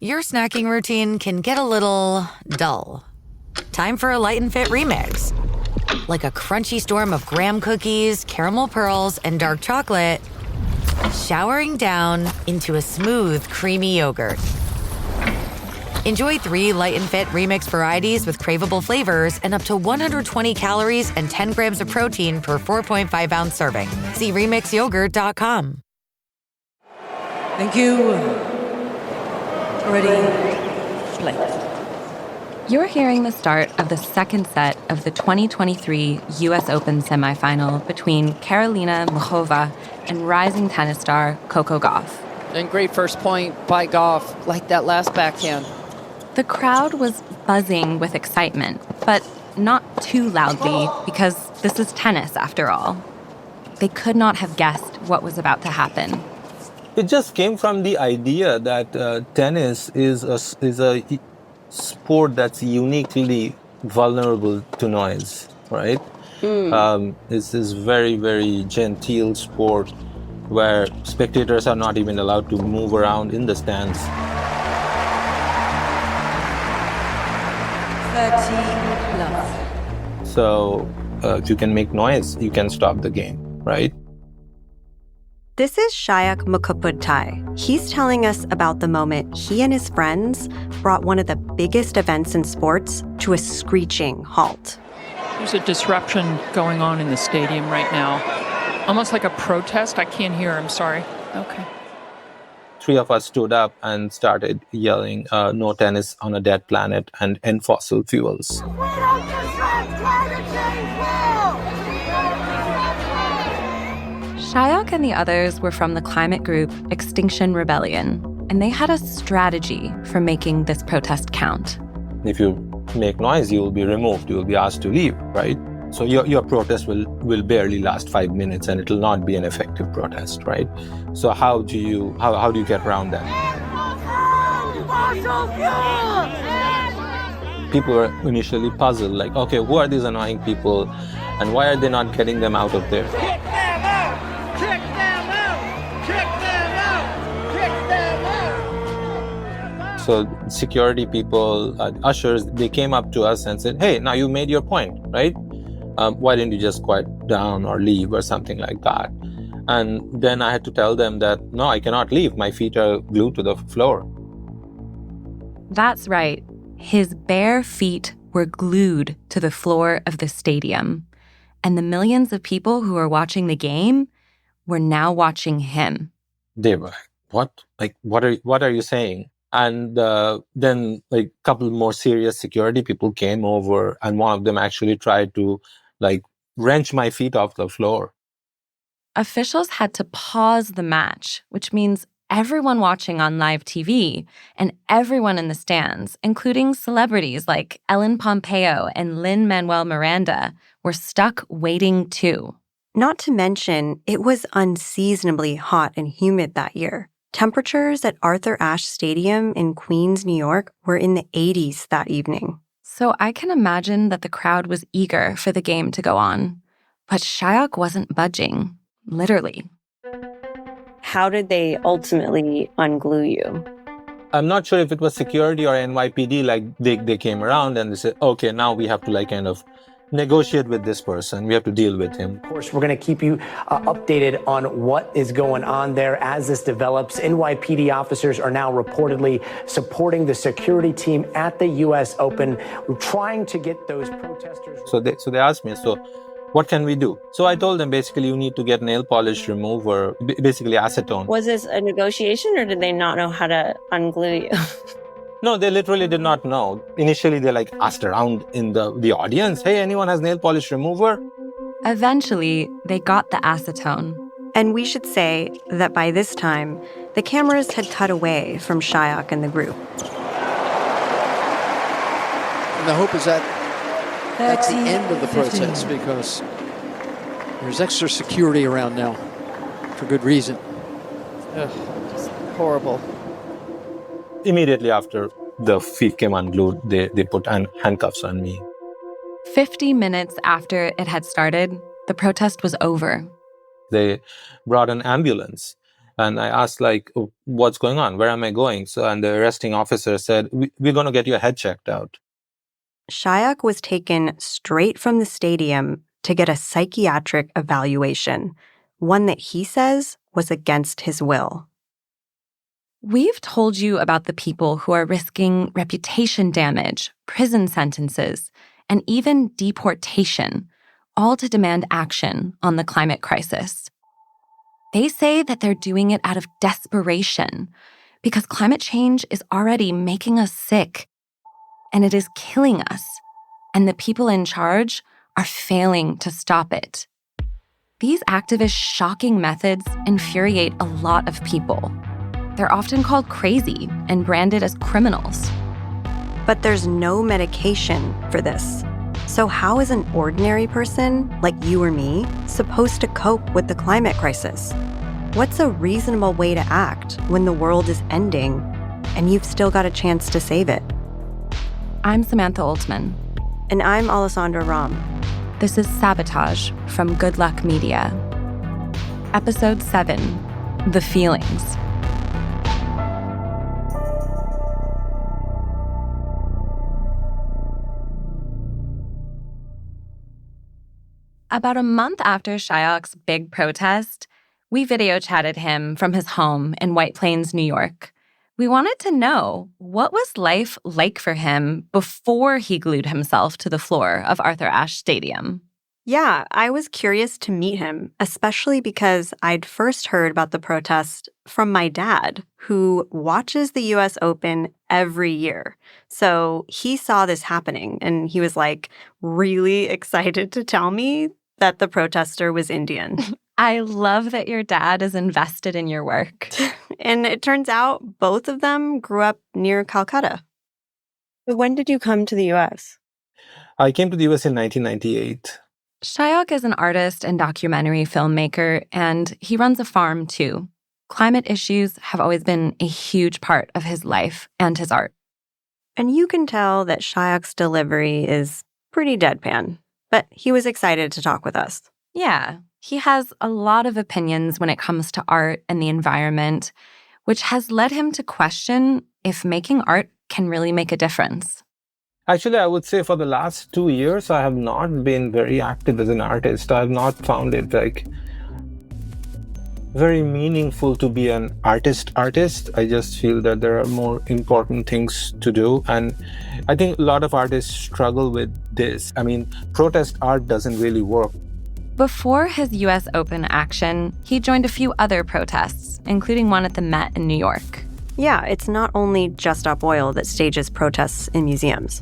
your snacking routine can get a little dull. Time for a light and fit remix. Like a crunchy storm of graham cookies, caramel pearls, and dark chocolate, showering down into a smooth, creamy yogurt. Enjoy 3 light and fit remix varieties with craveable flavors and up to 120 calories and 10 grams of protein per 4.5-ounce serving. See remixyogurt.com. Thank you. Ready, play. You're hearing the start of the second set of the 2023 U.S. Open semifinal between Karolina Muchova and rising tennis star Coco Gauff. And great first point by Gauff, like that last backhand. The crowd was buzzing with excitement, but not too loudly because this is tennis after all. They could not have guessed what was about to happen. It just came from the idea that tennis is a sport that's uniquely vulnerable to noise, right? It's this very, very genteel sport where spectators are not even allowed to move around in the stands. 30 plus. So if you can make noise, you can stop the game, right? This is Shayak Mukhopadhyay. He's telling us about the moment he and his friends brought one of the biggest events in sports to a screeching halt. There's a disruption going on in the stadium right now. Almost like a protest. I can't hear. I'm sorry. Okay. 3 of us stood up and started yelling, no tennis on a dead planet and end fossil fuels. We don't disrupt climate change now! Shayak and the others were from the climate group Extinction Rebellion, and they had a strategy for making this protest count. If you make noise, you will be removed. You will be asked to leave, right? So your protest will barely last 5 minutes, and it will not be an effective protest, right? So how do you get around that? People were initially puzzled, like, okay, who are these annoying people, and why are they not getting them out of there? So security people, ushers, they came up to us and said, hey, now you made your point, right? Why didn't you just quiet down or leave or something like that? And then I had to tell them that, no, I cannot leave. My feet are glued to the floor. That's right. His bare feet were glued to the floor of the stadium. And the millions of people who were watching the game were now watching him. They were like, what? Like, what are you saying? And then like a couple more serious security people came over, and one of them actually tried to like wrench my feet off the floor. Officials had to pause the match, which means everyone watching on live TV and everyone in the stands, including celebrities like Ellen Pompeo and Lin-Manuel Miranda, were stuck waiting too. Not to mention, it was unseasonably hot and humid that year. Temperatures at Arthur Ashe Stadium in Queens, New York, were in the 80s that evening. So I can imagine that the crowd was eager for the game to go on. But Shayak wasn't budging, literally. How did they ultimately unglue you? I'm not sure if it was security or NYPD, like they came around and they said, okay, now we have to like kind of negotiate with this person. We have to deal with him. Of course, we're going to keep you updated on what is going on there as this develops. NYPD officers are now reportedly supporting the security team at the U.S. Open, trying to get those protesters. So they asked me, so what can we do? So I told them basically you need to get nail polish remover, basically acetone. Was this a negotiation or did they not know how to unglue you? No, they literally did not know. Initially, they like asked around in the audience, hey, anyone has nail polish remover? Eventually, they got the acetone. And we should say that by this time, the cameras had cut away from Shayak and the group. And the hope is that that's the end of the protest because there's extra security around now for good reason. Ugh, just horrible. Immediately after the feet came unglued, they put handcuffs on me. 50 minutes after it had started, the protest was over. They brought an ambulance And I asked, like, "Oh, what's going on? Where am I going?" So, and the arresting officer said, we're going to get your head checked out. Shayak was taken straight from the stadium to get a psychiatric evaluation, one that he says was against his will. We've told you about the people who are risking reputation damage, prison sentences, and even deportation, all to demand action on the climate crisis. They say that they're doing it out of desperation because climate change is already making us sick, and it is killing us, and the people in charge are failing to stop it. These activists' shocking methods infuriate a lot of people. They're often called crazy and branded as criminals. But there's no medication for this. So how is an ordinary person, like you or me, supposed to cope with the climate crisis? What's a reasonable way to act when the world is ending and you've still got a chance to save it? I'm Samantha Oltman. And I'm Alessandra Ram. This is Sabotage from Good Luck Media. Episode 7, The Feelings. About a month after Shayak's big protest, we video chatted him from his home in White Plains, New York. We wanted to know, what was life like for him before he glued himself to the floor of Arthur Ashe Stadium? Yeah, I was curious to meet him, especially because I'd first heard about the protest from my dad, who watches the U.S. Open every year. So he saw this happening, and he was, like, really excited to tell me that the protester was Indian. I love that your dad is invested in your work. And it turns out both of them grew up near Calcutta. When did you come to the U.S.? I came to the U.S. in 1998. Shayak is an artist and documentary filmmaker, and he runs a farm, too. Climate issues have always been a huge part of his life and his art. And you can tell that Shayak's delivery is pretty deadpan, but he was excited to talk with us. Yeah, he has a lot of opinions when it comes to art and the environment, which has led him to question if making art can really make a difference. Actually, I would say for the last 2 years, I have not been very active as an artist. I have not found it like very meaningful to be an artist. I just feel that there are more important things to do. And I think a lot of artists struggle with this. I mean, protest art doesn't really work. Before his U.S. Open action, he joined a few other protests, including one at the Met in New York. Yeah, it's not only Just Stop Oil that stages protests in museums.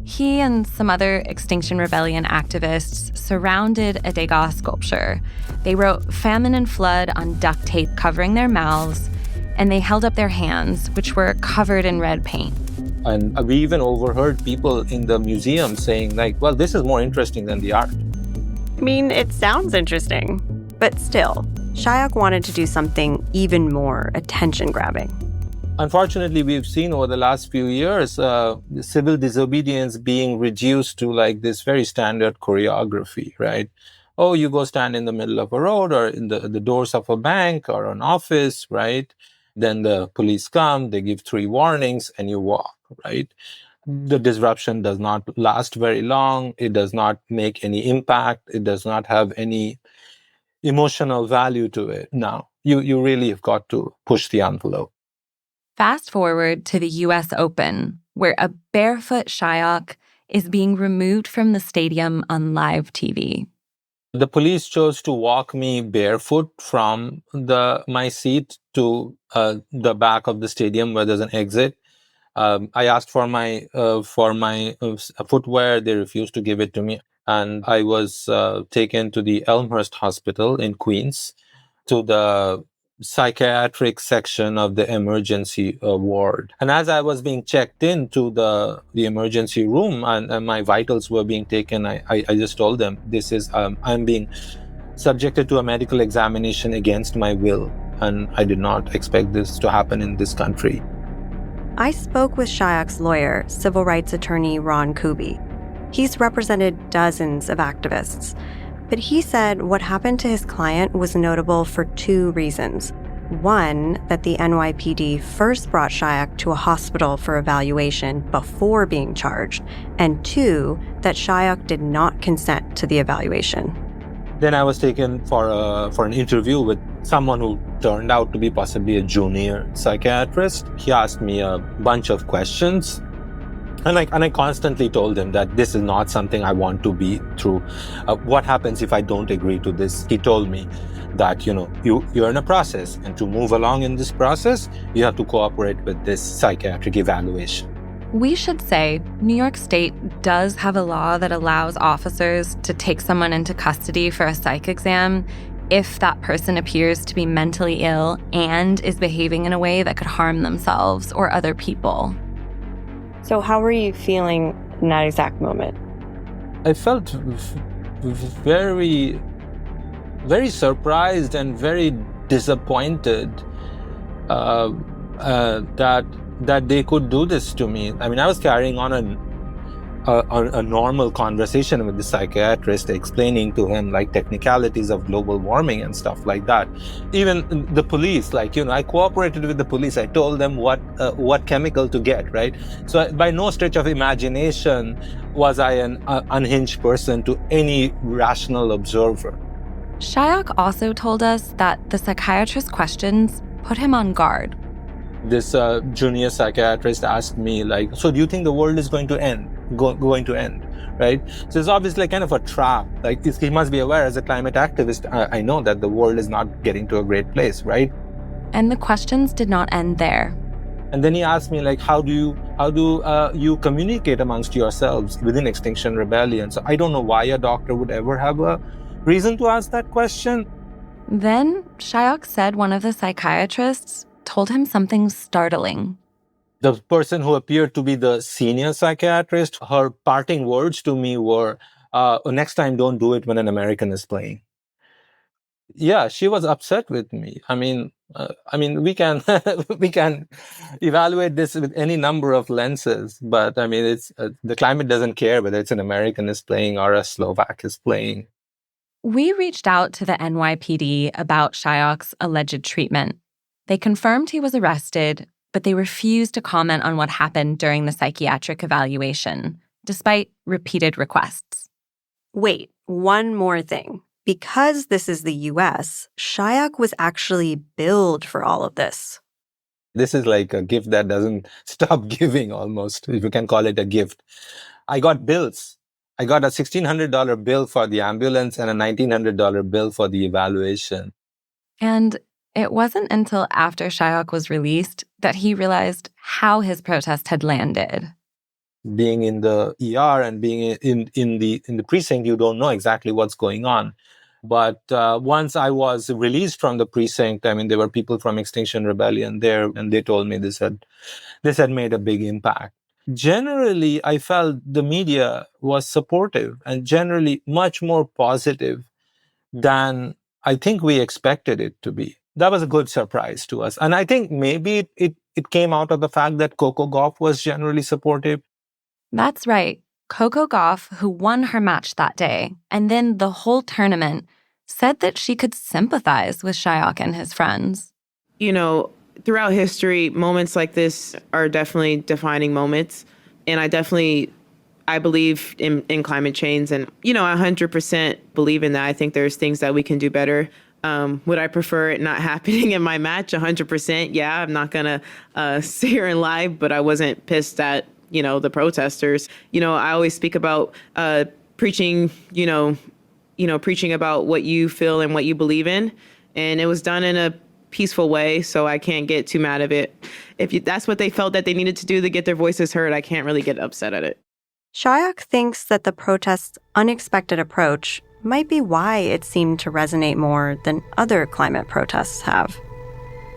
He and some other Extinction Rebellion activists surrounded a Degas sculpture. They wrote famine and flood on duct tape covering their mouths, and they held up their hands, which were covered in red paint. And we even overheard people in the museum saying, like, well, this is more interesting than the art. I mean, it sounds interesting, but still, Shayak wanted to do something even more attention-grabbing. Unfortunately, we've seen over the last few years civil disobedience being reduced to like this very standard choreography, right? Oh, you go stand in the middle of a road or in the doors of a bank or an office, right? Then the police come, they give 3 warnings, and you walk, right? The disruption does not last very long. It does not make any impact. It does not have any emotional value to it. Now, you really have got to push the envelope. Fast forward to the U.S. Open, where a barefoot Shayak is being removed from the stadium on live TV. The police chose to walk me barefoot from my seat to the back of the stadium where there's an exit. I asked for my footwear. They refused to give it to me. And I was taken to the Elmhurst Hospital in Queens, to the psychiatric section of the emergency ward. And as I was being checked into the emergency room and my vitals were being taken, I just told them, this is, I'm being subjected to a medical examination against my will. And I did not expect this to happen in this country. I spoke with Shayak's lawyer, civil rights attorney Ron Kuby. He's represented dozens of activists. But he said what happened to his client was notable for 2 reasons. One, that the NYPD first brought Shyok to a hospital for evaluation before being charged, and two, that Shyok did not consent to the evaluation. Then I was taken for an interview with someone who turned out to be possibly a junior psychiatrist. He asked me a bunch of questions. And I constantly told him that this is not something I want to be through. What happens if I don't agree to this? He told me that, you're in a process, and to move along in this process, you have to cooperate with this psychiatric evaluation. We should say New York State does have a law that allows officers to take someone into custody for a psych exam if that person appears to be mentally ill and is behaving in a way that could harm themselves or other people. So how were you feeling in that exact moment? I felt very, very surprised and very disappointed that they could do this to me. I mean, I was carrying on a normal conversation with the psychiatrist, explaining to him like technicalities of global warming and stuff like that. Even the police, I cooperated with the police. I told them what chemical to get, right? So by no stretch of imagination was I an unhinged person to any rational observer. Shyok also told us that the psychiatrist's questions put him on guard. This junior psychiatrist asked me, so do you think the world is going to end? Going to end, right? So it's obviously kind of a trap. He must be aware, as a climate activist, I know that the world is not getting to a great place, right? And the questions did not end there. And then he asked me, how do you communicate amongst yourselves within Extinction Rebellion? So I don't know why a doctor would ever have a reason to ask that question. Then Shyok said one of the psychiatrists told him something startling. The person who appeared to be the senior psychiatrist, her parting words to me were, next time don't do it when an American is playing. Yeah, she was upset with me. I mean, we can we can evaluate this with any number of lenses, but I mean, it's the climate doesn't care whether it's an American is playing or a Slovak is playing. We reached out to the NYPD about Shyok's alleged treatment. They confirmed he was arrested, but they refused to comment on what happened during the psychiatric evaluation, despite repeated requests. Wait, one more thing. Because this is the U.S., Shyok was actually billed for all of this. This is like a gift that doesn't stop giving, almost, if you can call it a gift. I got bills. I got a $1,600 bill for the ambulance and a $1,900 bill for the evaluation. And it wasn't until after Shyok was released that he realized how his protest had landed. Being in the ER and being in the precinct, you don't know exactly what's going on. But once I was released from the precinct, I mean, there were people from Extinction Rebellion there, and they told me this had made a big impact. Generally, I felt the media was supportive and generally much more positive than I think we expected it to be. That was a good surprise to us. And I think maybe it came out of the fact that Coco Gauff was generally supportive. That's right. Coco Gauff, who won her match that day, and then the whole tournament, said that she could sympathize with Shyok and his friends. You know, throughout history, moments like this are definitely defining moments. And I believe in climate change, and, 100% believe in that. I think there's things that we can do better. Would I prefer it not happening in my match? 100%. Yeah, I'm not going to sit here and lie, but I wasn't pissed at, the protesters. I always speak about preaching, preaching about what you feel and what you believe in. And it was done in a peaceful way, so I can't get too mad of it. If that's what they felt that they needed to do to get their voices heard, I can't really get upset at it. Shyok thinks that the protest's unexpected approach might be why it seemed to resonate more than other climate protests have.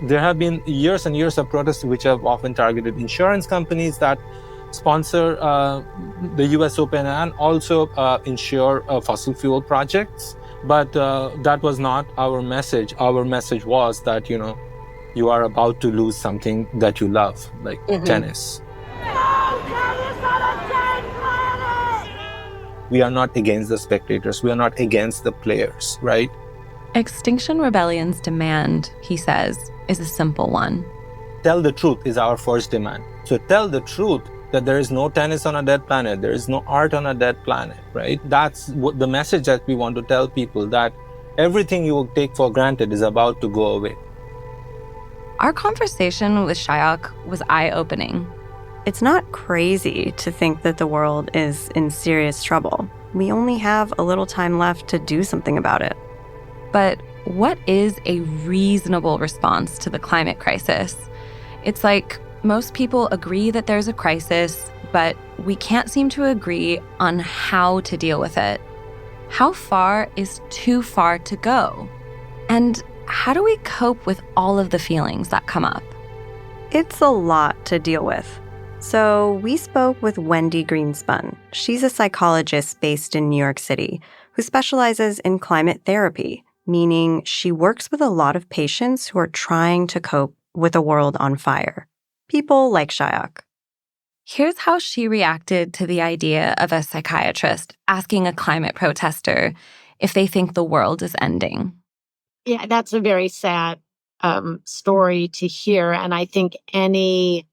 There have been years and years of protests which have often targeted insurance companies that sponsor the U.S. Open and also insure fossil fuel projects. But that was not our message. Our message was that, you are about to lose something that you love, like tennis. We are not against the spectators. We are not against the players, right? Extinction Rebellion's demand, he says, is a simple one. Tell the truth is our first demand. So tell the truth that there is no tennis on a dead planet, there is no art on a dead planet, right? That's what the message that we want to tell people, that everything you will take for granted is about to go away. Our conversation with Shyok was eye-opening. It's not crazy to think that the world is in serious trouble. We only have a little time left to do something about it. But what is a reasonable response to the climate crisis? It's like most people agree that there's a crisis, but we can't seem to agree on how to deal with it. How far is too far to go? And how do we cope with all of the feelings that come up? It's a lot to deal with. So we spoke with Wendy Greenspun. She's a psychologist based in New York City who specializes in climate therapy, meaning she works with a lot of patients who are trying to cope with a world on fire. People like Shyok. Here's how she reacted to the idea of a psychiatrist asking a climate protester if they think the world is ending. Yeah, that's a very sad story to hear. And I think any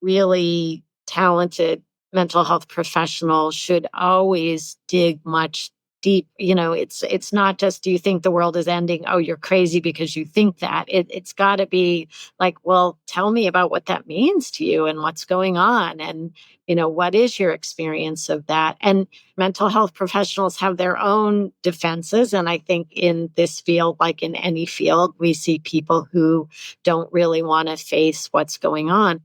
really talented mental health professional should always dig much deep. It's not just, do you think the world is ending? Oh, you're crazy because you think that. It's got to be like, well, tell me about what that means to you and what's going on. And, what is your experience of that? And mental health professionals have their own defenses. And I think in this field, like in any field, we see people who don't really want to face what's going on.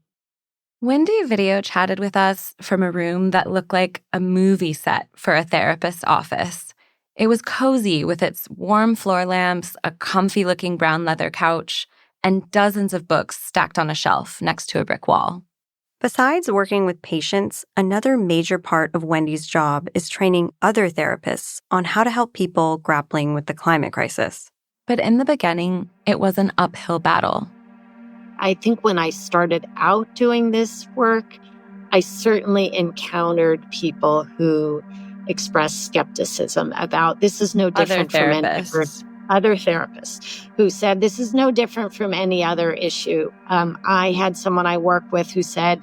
Wendy video chatted with us from a room that looked like a movie set for a therapist's office. It was cozy with its warm floor lamps, a comfy-looking brown leather couch, and dozens of books stacked on a shelf next to a brick wall. Besides working with patients, another major part of Wendy's job is training other therapists on how to help people grappling with the climate crisis. But in the beginning, it was an uphill battle. I think when I started out doing this work, I certainly encountered people who expressed skepticism about this is no different from other therapists who said this is no different from any other issue. I had someone I work with who said,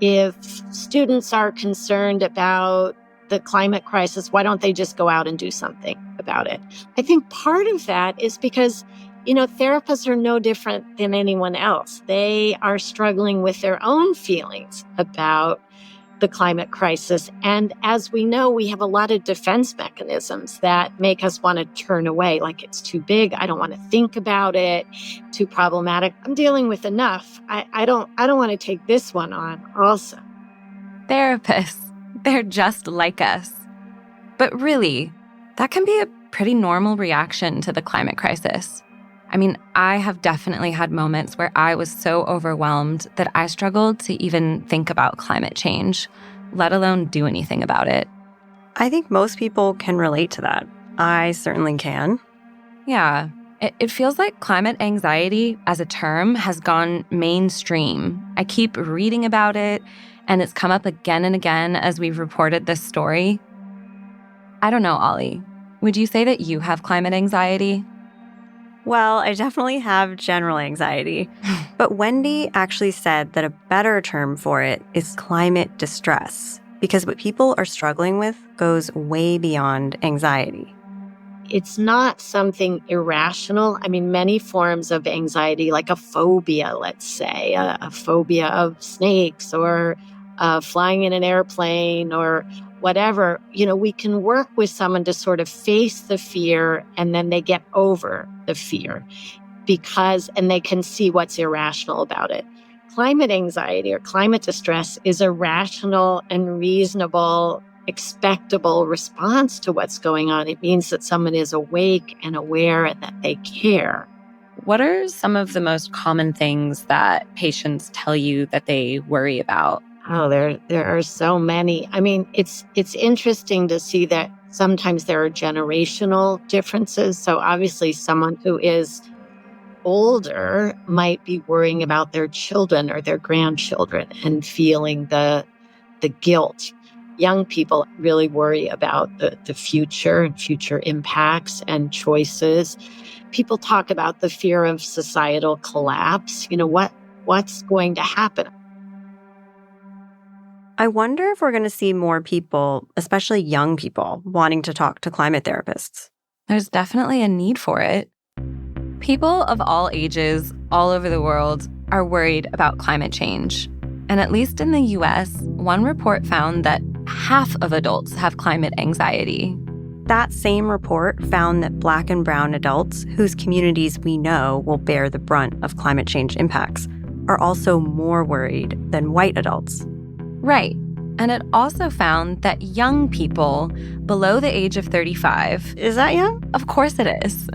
if students are concerned about the climate crisis, why don't they just go out and do something about it? I think part of that is because therapists are no different than anyone else. They are struggling with their own feelings about the climate crisis. And as we know, we have a lot of defense mechanisms that make us want to turn away, like it's too big. I don't want to think about it. Too problematic. I'm dealing with enough. I don't want to take this one on also. Therapists, they're just like us. But really, that can be a pretty normal reaction to the climate crisis. I mean, I have definitely had moments where I was so overwhelmed that I struggled to even think about climate change, let alone do anything about it. I think most people can relate to that. I certainly can. Yeah, it feels like climate anxiety as a term has gone mainstream. I keep reading about it, and it's come up again and again as we've reported this story. I don't know, Ollie. Would you say that you have climate anxiety? Well, I definitely have general anxiety. But Wendy actually said that a better term for it is climate distress, because what people are struggling with goes way beyond anxiety. It's not something irrational. I mean, many forms of anxiety, like a phobia, let's say, a phobia of snakes or flying in an airplane or whatever, we can work with someone to sort of face the fear and then they get over the fear and they can see what's irrational about it. Climate anxiety or climate distress is a rational and reasonable, expectable response to what's going on. It means that someone is awake and aware and that they care. What are some of the most common things that patients tell you that they worry about? Oh, there are so many. I mean, it's interesting to see that sometimes there are generational differences. So obviously someone who is older might be worrying about their children or their grandchildren and feeling the guilt. Young people really worry about the future and future impacts and choices. People talk about the fear of societal collapse. What's going to happen? I wonder if we're going to see more people, especially young people, wanting to talk to climate therapists. There's definitely a need for it. People of all ages, all over the world, are worried about climate change. And at least in the US, one report found that half of adults have climate anxiety. That same report found that Black and brown adults, whose communities we know will bear the brunt of climate change impacts, are also more worried than white adults. Right. And it also found that young people below the age of 35... Is that young? Of course it is.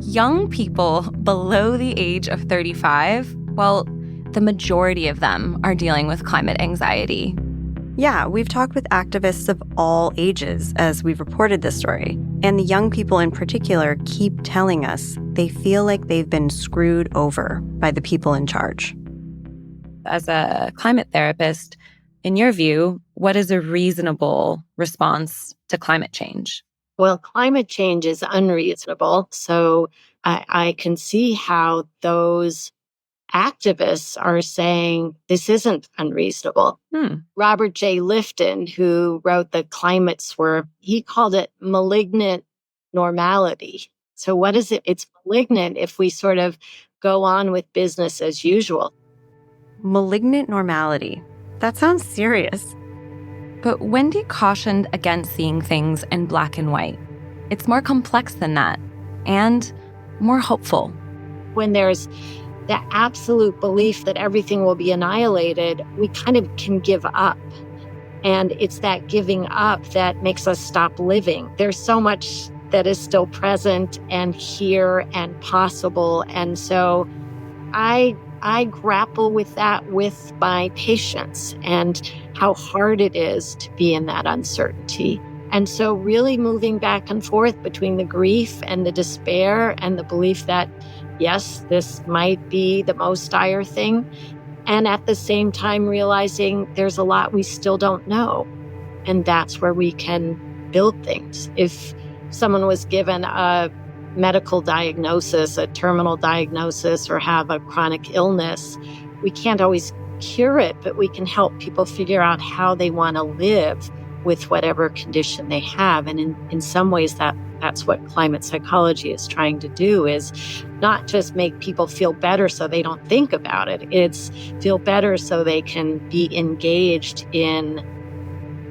Young people below the age of 35, well, the majority of them are dealing with climate anxiety. Yeah, we've talked with activists of all ages as we've reported this story. And the young people in particular keep telling us they feel like they've been screwed over by the people in charge. As a climate therapist, in your view, what is a reasonable response to climate change? Well, climate change is unreasonable. So I can see how those activists are saying this isn't unreasonable. Robert J. Lifton, who wrote The Climate Swerve, he called it malignant normality. So what is it? It's malignant if we sort of go on with business as usual. Malignant normality. That sounds serious. But Wendy cautioned against seeing things in black and white. It's more complex than that, and more hopeful. When there's the absolute belief that everything will be annihilated, we kind of can give up. And it's that giving up that makes us stop living. There's so much that is still present and here and possible. And so I grapple with that with my patients and how hard it is to be in that uncertainty. And so really moving back and forth between the grief and the despair and the belief that, yes, this might be the most dire thing. And at the same time, realizing there's a lot we still don't know. And that's where we can build things. If someone was given a medical diagnosis, a terminal diagnosis, or have a chronic illness, we can't always cure it, but we can help people figure out how they want to live with whatever condition they have. And in some ways, that's what climate psychology is trying to do, is not just make people feel better so they don't think about it. It's feel better so they can be engaged in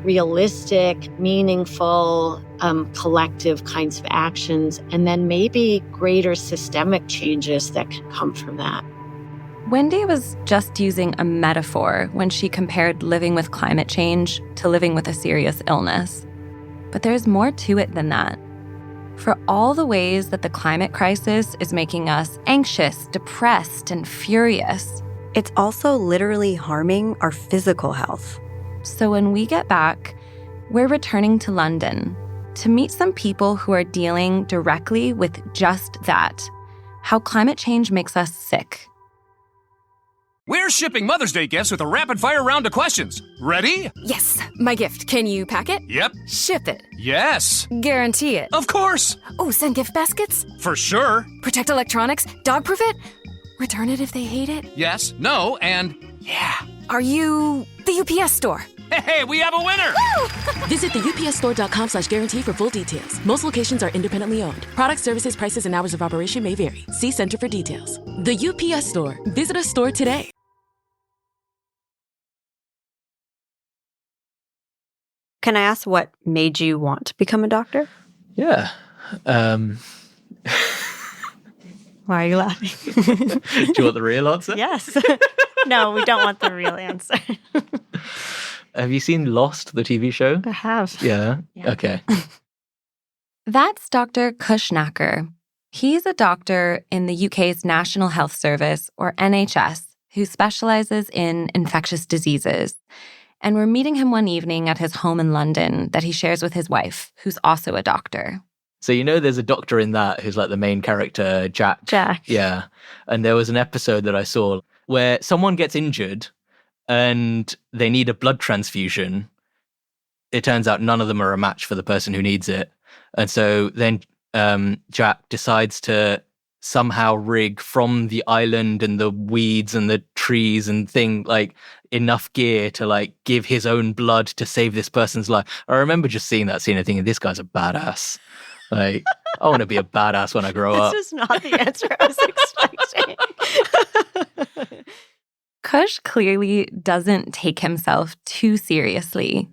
realistic, meaningful, collective kinds of actions, and then maybe greater systemic changes that can come from that. Wendy was just using a metaphor when she compared living with climate change to living with a serious illness. But there's more to it than that. For all the ways that the climate crisis is making us anxious, depressed, and furious, it's also literally harming our physical health. So when we get back, we're returning to London to meet some people who are dealing directly with just that, how climate change makes us sick. We're shipping Mother's Day gifts with a rapid-fire round of questions. Ready? Yes. My gift. Can you pack it? Yep. Ship it? Yes. Guarantee it? Of course. Oh, send gift baskets? For sure. Protect electronics? Dog-proof it? Return it if they hate it? Yes, no, and yeah. Are you the UPS store? Hey, we have a winner! Visit the upsstore.com/guarantee for full details. Most locations are independently owned. Product services, prices, and hours of operation may vary. See Center for details. The UPS Store. Visit a store today. Can I ask what made you want to become a doctor? Yeah. Why are you laughing? Do you want the real answer? Yes. No, we don't want the real answer. Have you seen Lost, the TV show? I have. Yeah? Okay. That's Dr. Kushnacker. He's a doctor in the UK's National Health Service, or NHS, who specializes in infectious diseases. And we're meeting him one evening at his home in London that he shares with his wife, who's also a doctor. So you know there's a doctor in that who's like the main character, Jack? Jack. Yeah. And there was an episode that I saw where someone gets injured and they need a blood transfusion. It turns out none of them are a match for the person who needs it. And so then Jack decides to somehow rig from the island and the weeds and the trees and enough gear to give his own blood to save this person's life. I remember just seeing that scene and thinking, this guy's a badass. I want to be a badass when I grow up. This is not the answer I was expecting. Kush clearly doesn't take himself too seriously,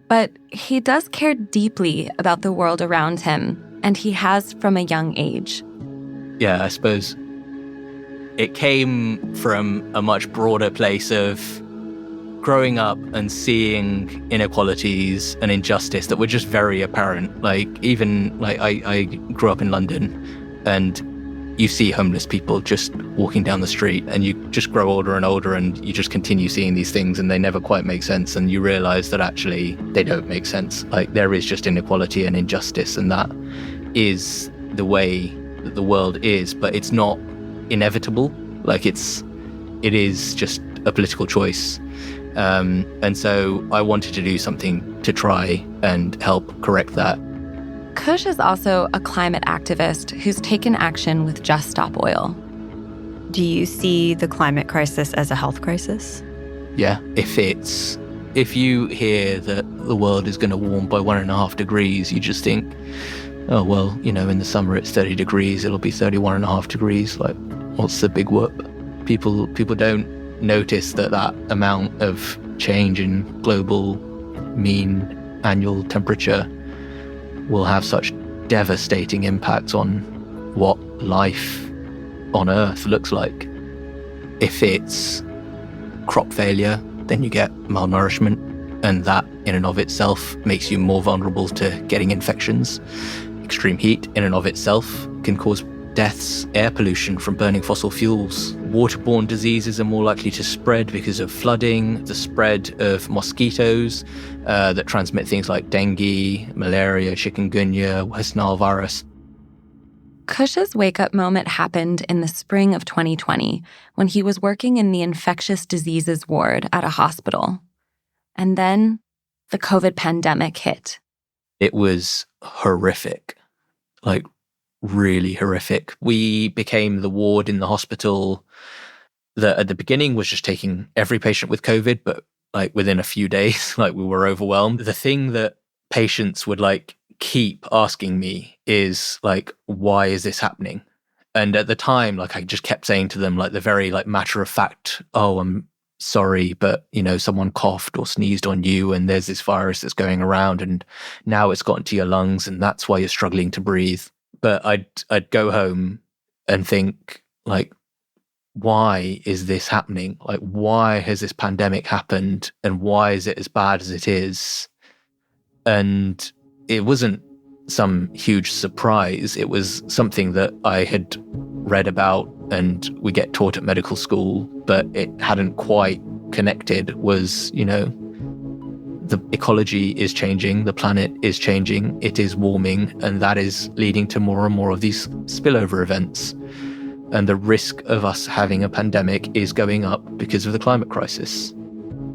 but he does care deeply about the world around him, and he has from a young age. Yeah, I suppose it came from a much broader place of growing up and seeing inequalities and injustice that were just very apparent. I grew up in London, and you see homeless people just walking down the street, and you just grow older and older, and you just continue seeing these things, and they never quite make sense, and you realize that actually they don't make sense. There is just inequality and injustice, and that is the way that the world is, but it's not inevitable. It is just a political choice. And so I wanted to do something to try and help correct that. Kush is also a climate activist who's taken action with Just Stop Oil. Do you see the climate crisis as a health crisis? Yeah, if you hear that the world is going to warm by 1.5 degrees, you just think, oh, well, in the summer it's 30 degrees, it'll be 31.5 degrees. What's the big whoop? People don't notice that amount of change in global mean annual temperature will have such devastating impacts on what life on Earth looks like. If it's crop failure, then you get malnourishment, and that in and of itself makes you more vulnerable to getting infections. Extreme heat in and of itself can cause deaths. Air pollution from burning fossil fuels. Waterborne diseases are more likely to spread because of flooding, the spread of mosquitoes that transmit things like dengue, malaria, chikungunya, West Nile virus. Kush's wake-up moment happened in the spring of 2020 when he was working in the infectious diseases ward at a hospital. And then the COVID pandemic hit. It was horrific, really horrific. We became the ward in the hospital that at the beginning was just taking every patient with COVID, but within a few days, we were overwhelmed. The thing that patients would keep asking me is why is this happening? And at the time, I just kept saying to them the very matter of fact, oh, I'm sorry, but someone coughed or sneezed on you, and there's this virus that's going around, and now it's gotten to your lungs, and that's why you're struggling to breathe. But I'd go home and think, why is this happening? Why has this pandemic happened, and why is it as bad as it is? And it wasn't some huge surprise. It was something that I had read about and we get taught at medical school, but it hadn't quite connected. Was, the ecology is changing, the planet is changing, it is warming, and that is leading to more and more of these spillover events. And the risk of us having a pandemic is going up because of the climate crisis.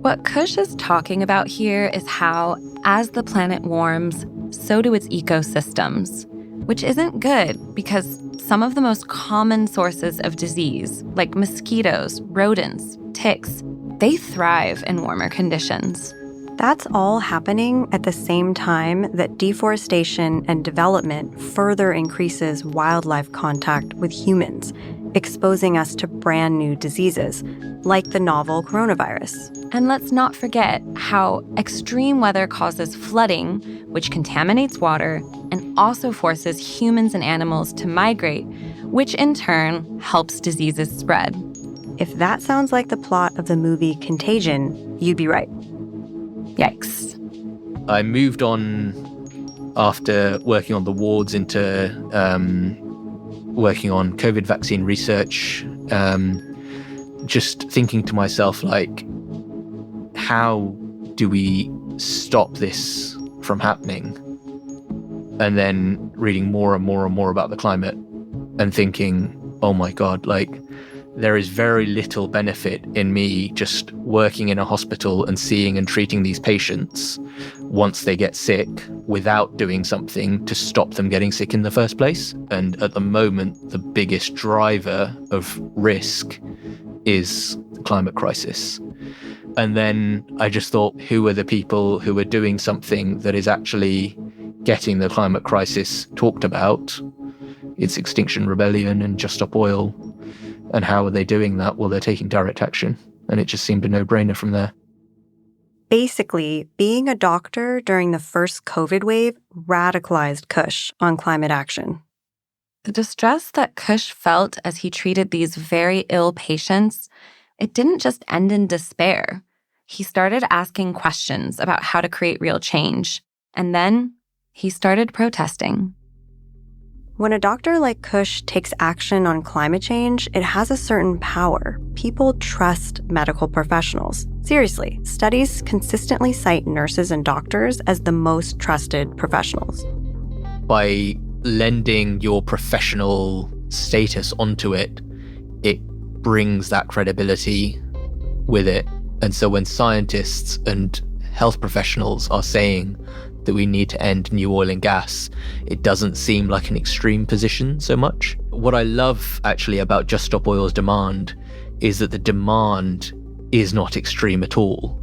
What Kush is talking about here is how, as the planet warms, so do its ecosystems, which isn't good because some of the most common sources of disease, like mosquitoes, rodents, ticks, they thrive in warmer conditions. That's all happening at the same time that deforestation and development further increases wildlife contact with humans, exposing us to brand new diseases, like the novel coronavirus. And let's not forget how extreme weather causes flooding, which contaminates water and also forces humans and animals to migrate, which in turn helps diseases spread. If that sounds like the plot of the movie Contagion, you'd be right. Yikes. I moved on after working on the wards into working on COVID vaccine research, just thinking to myself, how do we stop this from happening? And then reading more and more and more about the climate and thinking, oh my God, there is very little benefit in me just working in a hospital and seeing and treating these patients once they get sick without doing something to stop them getting sick in the first place. And at the moment, the biggest driver of risk is the climate crisis. And then I just thought, who are the people who are doing something that is actually getting the climate crisis talked about? It's Extinction Rebellion and Just Stop Oil. And how are they doing that? Well, they're taking direct action. And it just seemed a no-brainer from there. Basically, being a doctor during the first COVID wave radicalized Kush on climate action. The distress that Kush felt as he treated these very ill patients, it didn't just end in despair. He started asking questions about how to create real change. And then he started protesting. When a doctor like Kush takes action on climate change, it has a certain power. People trust medical professionals. Seriously, studies consistently cite nurses and doctors as the most trusted professionals. By lending your professional status onto it, it brings that credibility with it. And so when scientists and health professionals are saying that we need to end new oil and gas, it doesn't seem like an extreme position so much. What I love actually about Just Stop Oil's demand is that the demand is not extreme at all.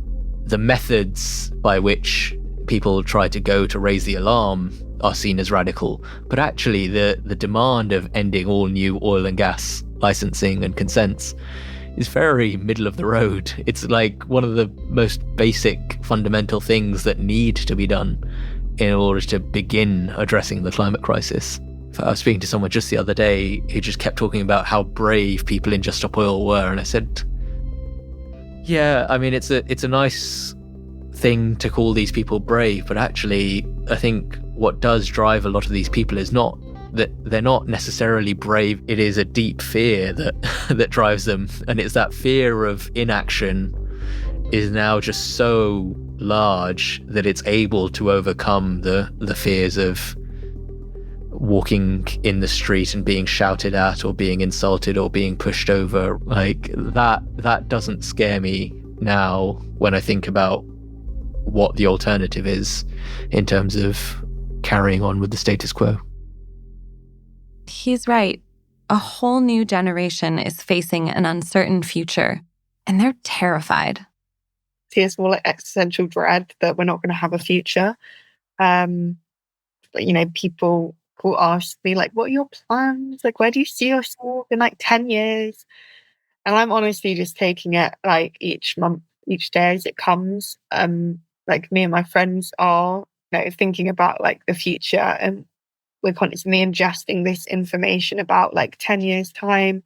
The methods by which people try to go to raise the alarm are seen as radical, but actually the demand of ending all new oil and gas licensing and consents is very middle of the road. It's like one of the most basic fundamental things that need to be done in order to begin addressing the climate crisis. I was speaking to someone just the other day who just kept talking about how brave people in Just Stop Oil were, and I said, yeah, I mean, it's a nice thing to call these people brave, but actually I think what does drive a lot of these people is not that they're not necessarily brave. It is a deep fear that drives them. And it's that fear of inaction is now just so large that it's able to overcome the fears of walking in the street and being shouted at or being insulted or being pushed over. Like that doesn't scare me now when I think about what the alternative is in terms of carrying on with the status quo. He's right. A whole new generation is facing an uncertain future, and they're terrified. It's more like existential dread that we're not going to have a future. But, people will ask me, like, what are your plans? Like, where do you see yourself in, 10 years? And I'm honestly just taking it, each month, each day as it comes. Me and my friends are, thinking about, the future, and we're constantly ingesting this information about 10 years time,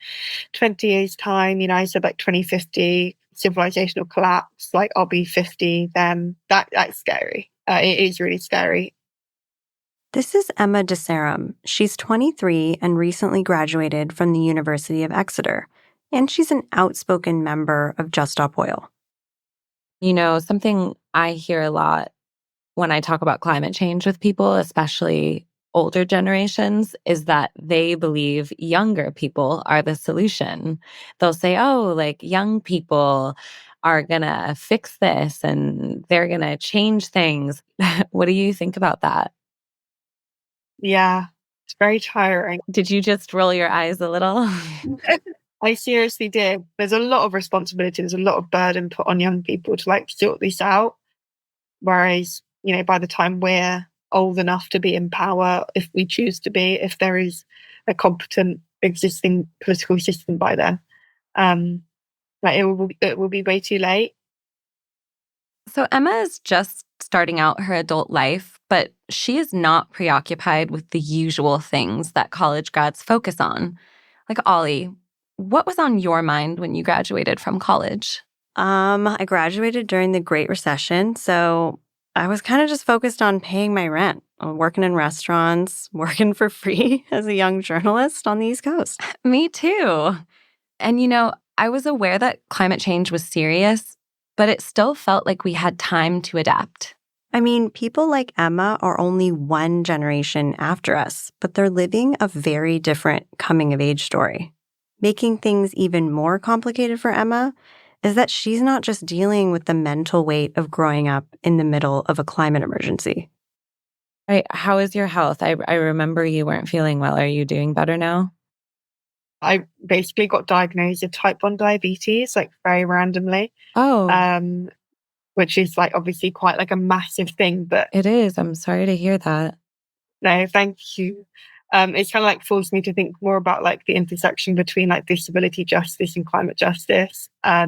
20 years time, I said 2050, civilization will collapse, I'll be 50 then. That's scary. It is really scary. This is Emma DeSarum. She's 23 and recently graduated from the University of Exeter, and she's an outspoken member of Just Stop Oil. Something I hear a lot when I talk about climate change with people, especially older generations, is that they believe younger people are the solution. They'll say, young people are going to fix this and they're going to change things. What do you think about that? Yeah, it's very tiring. Did you just roll your eyes a little? I seriously did. There's a lot of responsibility. There's a lot of burden put on young people to sort this out. Whereas, by the time we're old enough to be in power, if we choose to be, if there is a competent existing political system by then, it will be way too late. So Emma is just starting out her adult life, but she is not preoccupied with the usual things that college grads focus on. Ollie, what was on your mind when you graduated from college? I graduated during the Great Recession, so I was kind of just focused on paying my rent, working in restaurants, working for free as a young journalist on the East Coast. Me too. And I was aware that climate change was serious, but it still felt like we had time to adapt. I mean, people like Emma are only one generation after us, but they're living a very different coming-of-age story. making things even more complicated for Emma is that she's not just dealing with the mental weight of growing up in the middle of a climate emergency. Right. How is your health? I remember you weren't feeling well. Are you doing better now? I basically got diagnosed with type 1 diabetes, like very randomly. Oh. Which is like obviously quite like a massive thing, but it is. I'm sorry to hear that. No, thank you. It's kind of like forced me to think more about like the intersection between like disability justice and climate justice a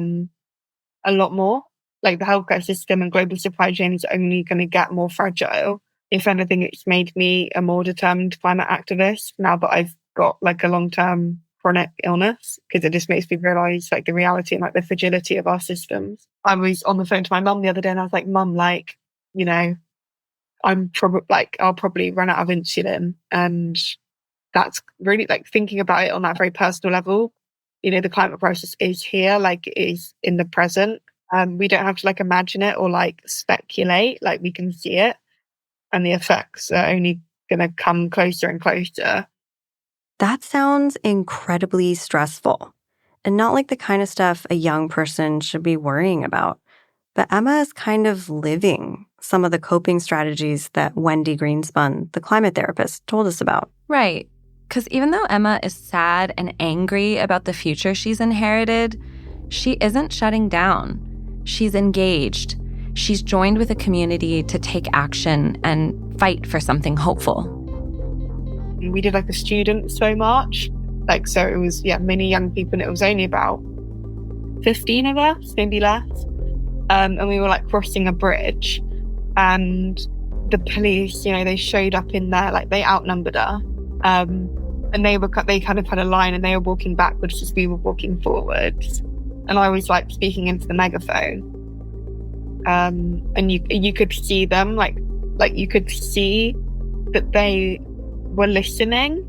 lot more. Like the healthcare system and global supply chain is only going to get more fragile. If anything, it's made me a more determined climate activist now that I've got like a long-term chronic illness, because it just makes me realize like the reality and like the fragility of our systems. I was on the phone to my mum the other day and I was like, Mum, like, you know, I'll probably run out of insulin. And that's really like thinking about it on that very personal level. You know, the climate crisis is here, like it is in the present. We don't have to like imagine it or like speculate, like we can see it. And the effects are only going to come closer and closer. That sounds incredibly stressful and not like the kind of stuff a young person should be worrying about. But Emma is kind of living some of the coping strategies that Wendy Greenspun, the climate therapist, told us about. Right. Because even though Emma is sad and angry about the future she's inherited, she isn't shutting down. She's engaged. She's joined with a community to take action and fight for something hopeful. We did like a student so much. Like, so it was, many young people, and it was only about 15 of us, maybe less. And we were like crossing a bridge, and the police, you know, they showed up in there, like they outnumbered her. And they kind of had a line and they were walking backwards as we were walking forwards. And I was like speaking into the megaphone. And you could see them, like you could see that they were listening.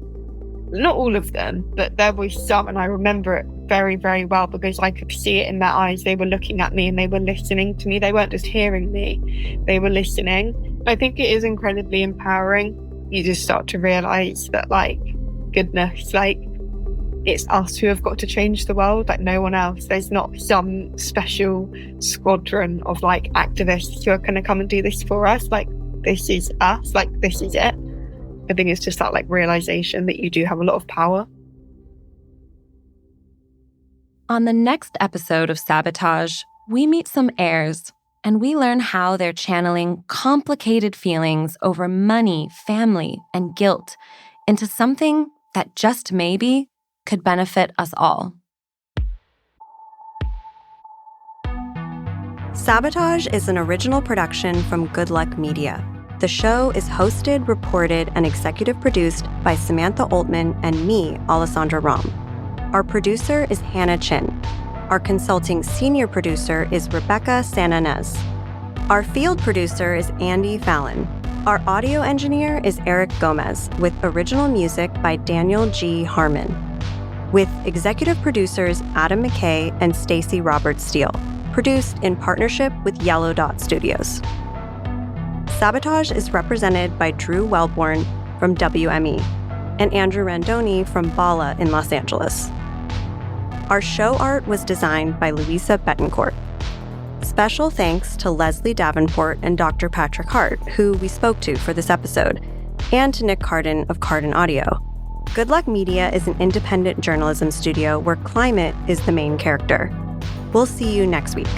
Not all of them, but there was some, and I remember it very, very well because I could see it in their eyes. They were looking at me and they were listening to me. They weren't just hearing me, they were listening. I think it is incredibly empowering. You just start to realize that, like, goodness, like, it's us who have got to change the world, like no one else. There's not some special squadron of like activists who are going to come and do this for us. Like, this is us, like this is it. I think it's just that like realization that you do have a lot of power. On the next episode of Sabotage, we meet some heirs and we learn how they're channeling complicated feelings over money, family, and guilt into something that just maybe could benefit us all. Sabotage is an original production from Good Luck Media. The show is hosted, reported, and executive produced by Samantha Altman and me, Alessandra Rom. Our producer is Hannah Chinn. Our consulting senior producer is Rebecca Sananes. Our field producer is Andy Fallon. Our audio engineer is Erick Gomez, with original music by Daniel G. Harmon, with executive producers Adam McKay and Stacey Roberts Steele, produced in partnership with Yellow Dot Studios. Sabotage is represented by Drew Wellborn from WME and Andrew Randoni from Bala in Los Angeles. Our show art was designed by Louisa Betancourt. Special thanks to Leslie Davenport and Dr. Patrick Hart, who we spoke to for this episode, and to Nick Carden of Carden Audio. Good Luck Media is an independent journalism studio where climate is the main character. We'll see you next week.